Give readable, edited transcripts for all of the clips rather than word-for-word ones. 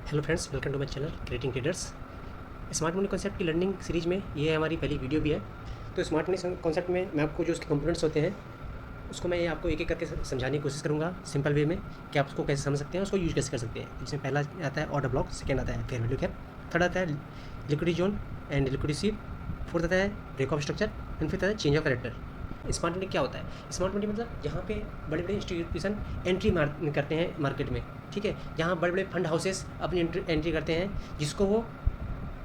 Hello friends, welcome to my channel creating traders. Smart money concept की learning series में ये हमारी पहली वीडियो भी है। तो स्मार्ट मनी कॉन्सेप्ट में मैं आपको जो उसके कंपोनेंट्स होते हैं उसको मैं आपको एक एक करके समझाने की कोशिश करूँगा सिंपल वे में कि आप उसको कैसे समझ सकते हैं, उसको यूज कैसे कर सकते हैं। जिसमें पहला आता है ऑर्डर ब्लॉक, सेकेंड आता है फेयर वैल्यू कैप, थर्ड आता है liquidity zone and liquidity sweep, fourth आता है break of structure and fifth आता है change of character. Smart money क्या होता है? स्मार्ट मनी मतलब जहाँ पे बड़े बड़े इंस्टीट्यूशन एंट्री करते हैं मार्केट में, ठीक है। यहाँ बड़े बड़े फंड हाउसेस अपनी एंट्री करते हैं, जिसको वो,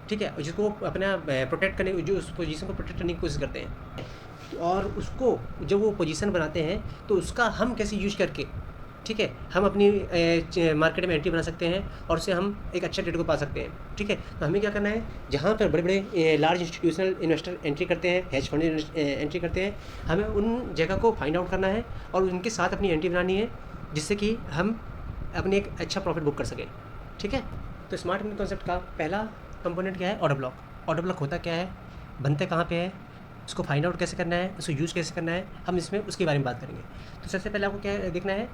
ठीक है, जिसको वो अपना प्रोटेक्ट करने, जो उस पोजीशन को प्रोटेक्ट करने की कोशिश करते हैं, और उसको जब वो पोजीशन बनाते हैं तो उसका हम कैसे यूज करके, ठीक है, हम अपनी मार्केट में एंट्री बना सकते हैं और उससे हम एक अच्छा ट्रेड को पा सकते हैं, ठीक है। तो हमें क्या करना है, जहाँ पर बड़े बड़े लार्ज इंस्टीट्यूशनल इन्वेस्टर एंट्री करते हैं, हेज फंड एंट्री करते हैं, हमें उन जगह को फाइंड आउट करना है और उनके साथ अपनी एंट्री बनानी है, जिससे कि हम अपने एक अच्छा प्रॉफिट बुक कर सकें, ठीक है। तो स्मार्ट मनी कॉन्सेप्ट का पहला कंपोनेंट क्या है? Order block. ऑर्डर ब्लॉक होता क्या है, बनते कहाँ पे है, उसको फाइंड आउट कैसे करना है, उसको यूज़ कैसे करना है, हम इसमें उसके बारे में बात करेंगे। तो सबसे पहले आपको क्या देखना है,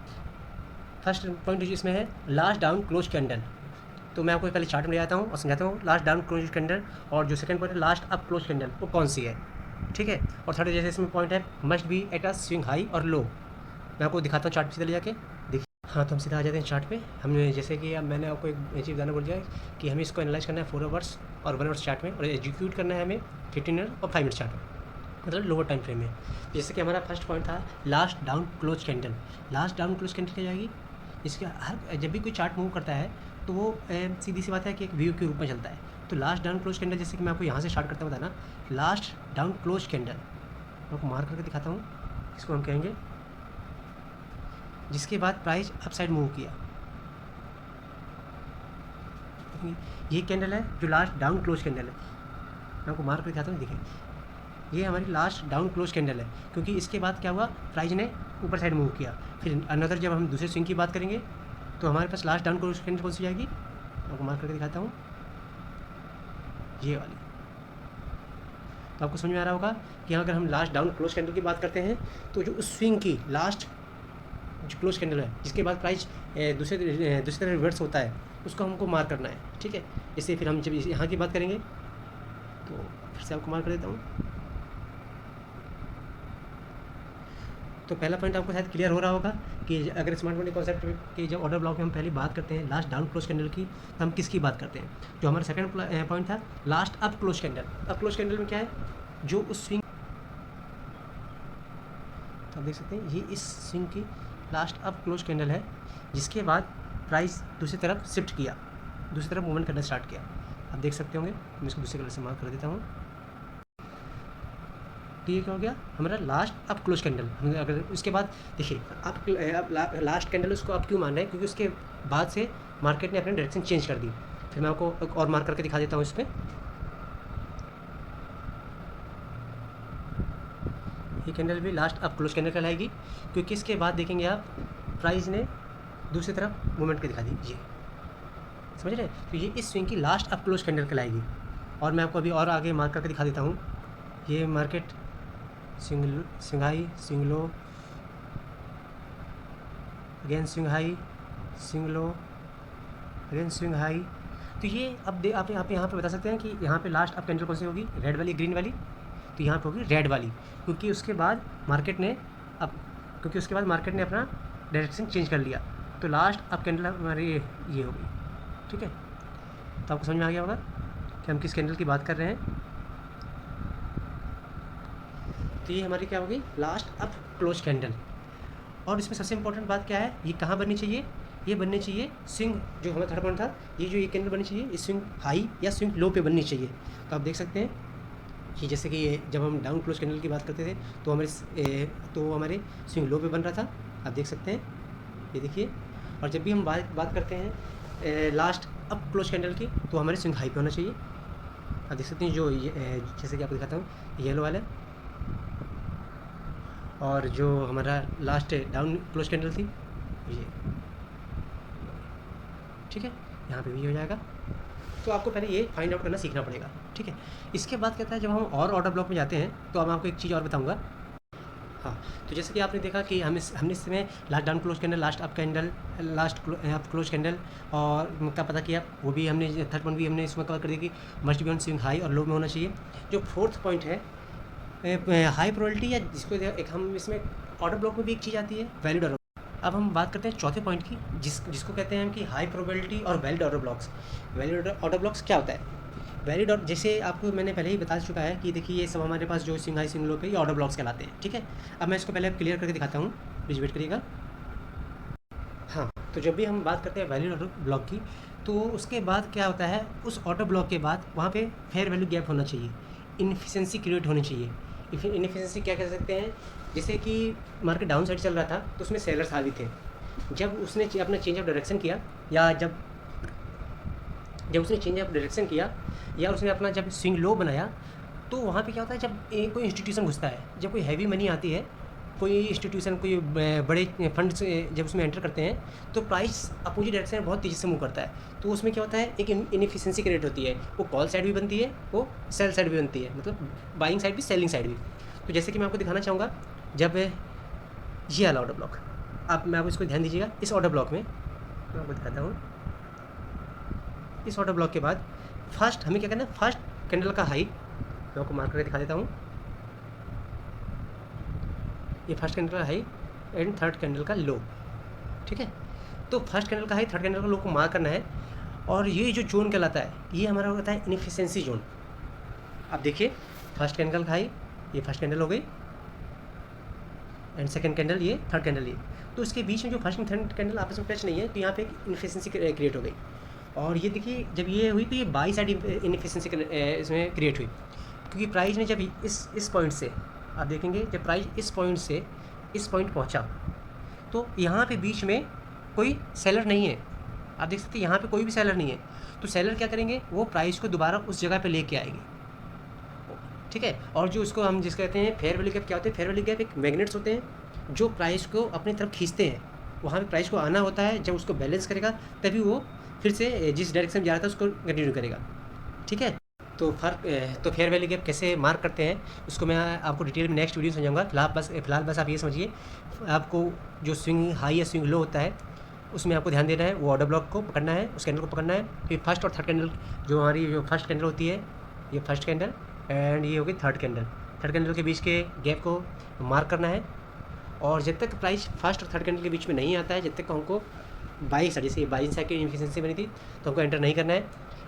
फर्स्ट पॉइंट इसमें है लास्ट डाउन क्लोज कैंडल। तो मैं आपको पहले चार्ट में ले आता हूँ और समझाता हूँ लास्ट डाउन क्लोज कैंडल, और जो सेकंड पॉइंट है लास्ट अप क्लोज कैंडल, वो कौन सी है, ठीक है। और थर्ड जैसे इसमें पॉइंट है must be at a swing high और लो। मैं आपको दिखाता हूँ चार्ट पे सीधा ले जाके, देखिए। हाँ, तो हम सीधा आ जाते हैं चार्ट पे। हमने जैसे कि अब मैंने आपको एक चीज़ बताना बोल दिया कि हमें इसको एनालाइज करना है 4 आवर्स और 1 आवर्स चार्ट में, और एग्जीक्यूट करना है हमें 15 मिनट और 5 मिनट चार्ट में, मतलब लोअर टाइम फ्रेम में। जैसे कि हमारा फर्स्ट पॉइंट था last down close candle. Last down close candle क्या जाएगी, इसके हर जब भी कोई चार्ट मूव करता है तो वो सीधी सी बात है कि एक व्यू के रूप में चलता है। तो लास्ट डाउन क्लोज कैंडल, जैसे कि मैं आपको यहाँ से स्टार्ट करता हूँ बताना, लास्ट डाउन क्लोज कैंडल मैं आपको मार्क करके दिखाता हूँ, इसको हम कहेंगे, जिसके बाद प्राइस अपसाइड मूव किया। ये कैंडल है जो लास्ट डाउन क्लोज कैंडल है, मैं आपको मार्क करके दिखाता हूँ, देखिए ये हमारी लास्ट डाउन क्लोज कैंडल है, क्योंकि इसके बाद क्या हुआ, प्राइस ने ऊपर साइड मूव किया। फिर अनदर जब हम दूसरे स्विंग की बात करेंगे तो हमारे पास लास्ट डाउन क्लोज कैंडल कौन सी जाएगी, आपको मार्क करके दिखाता हूँ, ये वाली। तो आपको समझ में आ रहा होगा कि अगर हम लास्ट डाउन क्लोज कैंडल की बात करते हैं तो जो उस स्विंग की लास्ट जो क्लोज कैंडल है, जिसके बाद प्राइस दूसरे तरह रिवर्स होता है, उसको हमको मार्क करना है, ठीक है। इससे फिर हम जब यहाँ की बात करेंगे तो फिर से आपको मार्क कर देता हूँ। तो पहला पॉइंट आपको शायद क्लियर हो रहा होगा कि अगर स्मार्ट मनी कॉन्सेप्ट की जब ऑर्डर ब्लॉक में हम पहली बात करते हैं लास्ट डाउन क्लोज कैंडल की, तो हम किसकी बात करते हैं? जो हमारा सेकंड पॉइंट था last up close candle. Up close candle में क्या है, जो उस स्विंग, तो आप देख सकते हैं ये इस स्विंग की लास्ट अप क्लोज कैंडल है, जिसके बाद प्राइस दूसरी तरफ शिफ्ट किया, दूसरी तरफ मूवमेंट करना स्टार्ट किया। आप देख सकते होंगे, मैं इसको दूसरे कलर से मार्क कर देता हूँ। तो ये क्या हो गया, हमारा लास्ट अप क्लोज कैंडल। हम अगर उसके बाद देखिए अब लास्ट कैंडल उसको आप क्यों मान रहे हैं, क्योंकि उसके बाद से मार्केट ने अपनी डायरेक्शन चेंज कर दी। फिर मैं आपको एक और मार्क करके दिखा देता हूँ इस पर। ये कैंडल भी लास्ट अप क्लोज कैंडल कहलाएगी, क्योंकि इसके बाद देखेंगे आप प्राइस ने दूसरी तरफ मूवमेंट के दिखा दी, ये समझ रहे हैं। तो ये इस स्विंग की लास्ट अप क्लोज कैंडल कहलाएगी। और मैं आपको अभी और आगे मार्क करके दिखा देता हूँ, ये market swing high, swing low, again swing high, swing low, again swing high. तो ये अब आप यहाँ पे बता सकते हैं कि यहाँ पे लास्ट अप कैंडल कौन सी होगी, रेड वाली, ग्रीन वाली? तो यहाँ पे होगी रेड वाली, क्योंकि उसके बाद मार्केट ने अपना डायरेक्शन चेंज कर लिया। तो लास्ट अप कैंडल हमारी ये होगी, ठीक है। तो आपको समझ में आ गया होगा कि हम किस कैंडल की बात कर रहे हैं। तो ये हमारी क्या होगी, लास्ट अप क्लोज कैंडल। और इसमें सबसे इंपॉर्टेंट बात क्या है, ये कहाँ बननी चाहिए, ये बननी चाहिए स्विंग, जो हमारा थर्ड पॉइंट था, ये कैंडल बननी चाहिए ये स्विंग हाई या स्विंग लो पे बननी चाहिए। तो आप देख सकते हैं कि जैसे कि ये जब हम डाउन क्लोज कैंडल की बात करते थे तो हमारे स्विंग लो पे बन रहा था, आप देख सकते हैं, ये देखिए। और जब भी हम बात करते हैं लास्ट अप क्लोज कैंडल की, तो हमारे स्विंग हाई पे होना चाहिए। आप देख सकते हैं जो जैसे कि आपको दिखाता हूँ, येलो वाला, और जो हमारा लास्ट डाउन क्लोज कैंडल थी ये, ठीक है, यहाँ पे भी हो जाएगा। तो आपको पहले ये फाइंड आउट करना सीखना पड़ेगा, ठीक है। इसके बाद कहता है जब हम और ऑर्डर ब्लॉक में जाते हैं तो अब मैं आपको एक चीज़ और बताऊँगा। हाँ, तो जैसे कि आपने देखा कि हमने इसमें last down close candle, last up candle, last up close candle और का पता किया, वो भी हमने थर्ड पॉइंट भी हमने इसमें कवर कर दिया कि must be on swing high और लो में होना चाहिए। जो फोर्थ पॉइंट है हाई प्रोबेबिलिटी, या जिसको एक हम इसमें ऑर्डर ब्लॉक में भी एक चीज़ आती है वैलिड ऑर्डर। अब हम बात करते हैं चौथे पॉइंट की, जिसको कहते हैं कि हाई प्रोबेबिलिटी और valid order blocks. Valid order blocks क्या होता है? वैलिड और जैसे आपको मैंने पहले ही बता चुका है कि देखिए ये सब हमारे पास जो स्विंग हाई स्विंग लो पे ये ऑर्डर ब्लॉक्स कहलाते हैं, ठीक है। अब मैं इसको पहले क्लियर करके दिखाता हूँ, प्लीज़ वेट करिएगा। हाँ, तो जब भी हम बात करते हैं वैलिड ऑर्डर ब्लॉक की, तो उसके बाद क्या होता है, उस ऑर्डर ब्लॉक के बाद वहाँ पे फेयर वैल्यू गैप होना चाहिए, इनफिशिएंसी क्रिएट होनी चाहिए। इनफिशिएंसी क्या कह सकते हैं, जैसे कि मार्केट डाउन साइड चल रहा था तो उसमें सेलर्स हावी थे। जब उसने अपना चेंज ऑफ डायरेक्शन किया, या जब उसने चेंज ऑफ डायरेक्शन किया, या उसने अपना जब स्विंग लो बनाया, तो वहाँ पे क्या होता है, जब कोई इंस्टीट्यूशन घुसता है, जब कोई हैवी मनी आती है, कोई इंस्टीट्यूशन, कोई बड़े फंड्स जब उसमें एंटर करते हैं, तो प्राइस अपोजिट डायरेक्शन में बहुत तेज़ी से मूव करता है। तो उसमें क्या होता है, एक इनएफिशिएंसी क्रिएट होती है। वो कॉल साइड भी बनती है, वो सेल साइड भी बनती है, मतलब बाइंग साइड भी सेलिंग साइड भी। तो जैसे कि मैं आपको दिखाना चाहूँगा, जब ये वाला ऑर्डर ब्लॉक, मैं आपको इसको ध्यान दीजिएगा, इस ऑर्डर ब्लॉक में मैं आपको दिखाता हूँ। इस ऑर्डर ब्लॉक के बाद फर्स्ट हमें क्या करना है, फर्स्ट कैंडल का हाई मैं आपको मार्क करके दिखा देता हूँ। ये फर्स्ट कैंडल का हाई एंड थर्ड कैंडल का लो, ठीक है। तो फर्स्ट कैंडल का हाई, थर्ड कैंडल का लो को मार्क करना है। और ये जो जोन कहलाता है, ये हमारा होता है इनएफिशिएंसी जोन। अब देखिए, फर्स्ट कैंडल का हाई, ये फर्स्ट कैंडल हो गई, एंड सेकंड कैंडल ये, थर्ड कैंडल ये। तो इसके बीच में जो फर्स्ट एंड थर्ड कैंडल आपस में टच नहीं है, तो यहाँ पे एक इनएफिशिएंसी क्रिएट हो गई। और ये देखिए, जब ये हुई तो ये बाई साइड इनएफिशिएंसी इसमें क्रिएट हुई, क्योंकि प्राइस ने जब इस पॉइंट से, आप देखेंगे जब प्राइस इस पॉइंट से इस पॉइंट पहुंचा, तो यहाँ पे बीच में कोई सेलर नहीं है। आप देख सकते हैं यहाँ पे कोई भी सेलर नहीं है। तो सेलर क्या करेंगे, वो प्राइस को दोबारा उस जगह पे लेके आएंगे, ठीक है। और जो उसको हम जिस कहते हैं फेयर वैल्यू गैप, क्या होते हैं फेयर वैल्यू गैप, एक मैग्नेट्स होते हैं जो प्राइस को अपनी तरफ खींचते हैं। वहाँ पे प्राइस को आना होता है, जब उसको बैलेंस करेगा तभी वो फिर से जिस डायरेक्शन में जा रहा था उसको कंटिन्यू करेगा, ठीक है। तो फेयर वैल्यू गैप कैसे मार्क करते हैं उसको मैं आपको डिटेल में नेक्स्ट वीडियो समझाऊंगा। फिलहाल बस आप ये समझिए, आपको जो स्विंग हाई या स्विंग लो होता है उसमें आपको ध्यान देना है, वो ऑर्डर ब्लॉक को पकड़ना है, उस कैंडल को पकड़ना है। फिर फर्स्ट और थर्ड कैंडल, जो हमारी जो फर्स्ट कैंडल होती है, ये फर्स्ट कैंडल एंड ये होगी थर्ड कैंडल के बीच के गैप को मार्क करना है। और जब तक प्राइस फर्स्ट और थर्ड कैंडल के बीच में नहीं आता है, जब तक हमको बाई साइड, जैसे बाई साइड की इनएफिशिएंसी बनी थी, तो हमको एंटर नहीं करना है।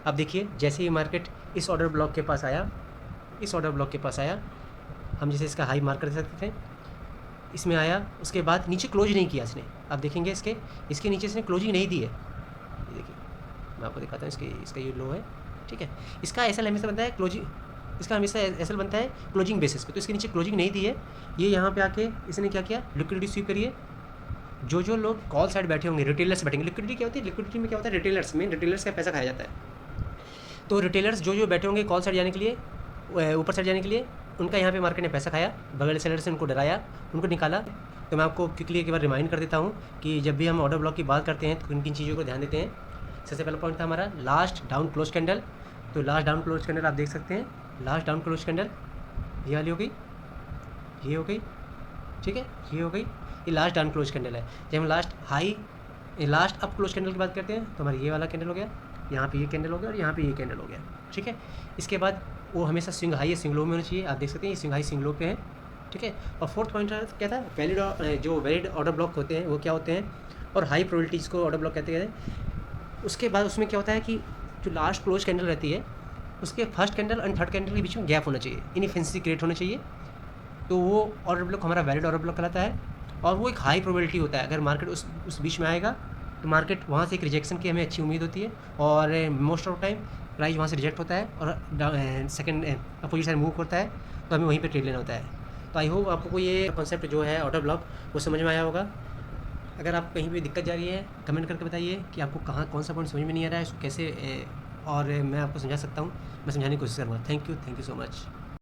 अब देखिए, जैसे ही मार्केट इस ऑर्डर ब्लॉक के पास आया, हम जैसे इसका हाई मार्क कर सकते थे, इसमें आया, उसके बाद नीचे क्लोज नहीं किया इसने। आप देखेंगे इसके नीचे इसने क्लोजिंग नहीं दी है। ये देखिए, मैं आपको दिखाता हूँ, इसका ये लो है, ठीक है। इसका एसएल हमेशा बनता है क्लोजिंग, इसका हमेशा एसएल बनता है क्लोजिंग बेसिस पे। तो इसके नीचे क्लोजिंग नहीं दी है। ये यहाँ पे आके इसने क्या किया, लिक्विडिटी स्वीप करिए। जो लोग कॉल साइड बैठे होंगे, रिटेलर्स बैठेंगे। लिक्विडिटी क्या होती है, लिक्विडिटी में क्या होता है, रिटेलर्स का पैसा खाया जाता है। तो रिटेलर्स जो बैठे होंगे कॉल साइड जाने के लिए, ऊपर साइड जाने के लिए, उनका यहाँ पे मार्केट ने पैसा खाया, बगल सेलर से उनको डराया, उनको निकाला। तो मैं आपको क्विकली एक बार रिमाइंड कर देता हूँ कि जब भी हम ऑर्डर ब्लॉक की बात करते हैं तो किन किन चीज़ों को ध्यान देते हैं। सबसे पहला पॉइंट था हमारा लास्ट डाउन क्लोज कैंडल। तो लास्ट डाउन क्लोज कैंडल आप देख सकते हैं, लास्ट डाउन क्लोज कैंडल ये वाली हो गई, ये हो गई, ठीक है, ये हो गई, ये लास्ट डाउन क्लोज कैंडल है। जब हम लास्ट अप क्लोज कैंडल की बात करते हैं तो हमारा ये वाला कैंडल हो गया, यहाँ पे ये कैंडल हो गया और यहाँ पे ये कैंडल हो गया, ठीक है। इसके बाद वो हमेशा स्विंग हाई या स्विंग लो में होना चाहिए। आप देख सकते हैं ये स्विंग हाई स्विंग लो पे है, ठीक है। और फोर्थ पॉइंट क्या था, वैलिड ऑर्डर ब्लॉक होते हैं वो क्या होते हैं, और हाई प्रोबेबिलिटीज़ को ऑर्डर ब्लॉक कहते हैं। उसके बाद उसमें क्या होता है कि जो लास्ट क्लोज कैंडल रहती है, उसके first candle and third candle के बीच में गैप होना चाहिए, इनएफिशिएंसी क्रिएट होना चाहिए। तो वो ऑर्डर ब्लॉक हमारा वैलिड ऑर्डर ब्लॉक कहलाता है। और वो एक हाई प्रोबेबिलिटी होता है, अगर मार्केट उस बीच में आएगा तो मार्केट वहाँ से एक रिजेक्शन की हमें अच्छी उम्मीद होती है, और मोस्ट ऑफ टाइम प्राइस वहाँ से रिजेक्ट होता है और सेकंड अपोजिट साइड मूव करता है, तो हमें वहीं पे ट्रेड लेना होता है। तो आई होप आपको ये कॉन्सेप्ट जो है ऑर्डर ब्लॉक वो समझ में आया होगा। अगर आप कहीं भी दिक्कत जा रही है कमेंट करके बताइए कि आपको कहाँ कौन सा पॉइंट समझ में नहीं आ रहा है, इसको कैसे और मैं आपको समझा सकता हूँ, मैं समझाने की कोशिश करूँगा। Thank you so much.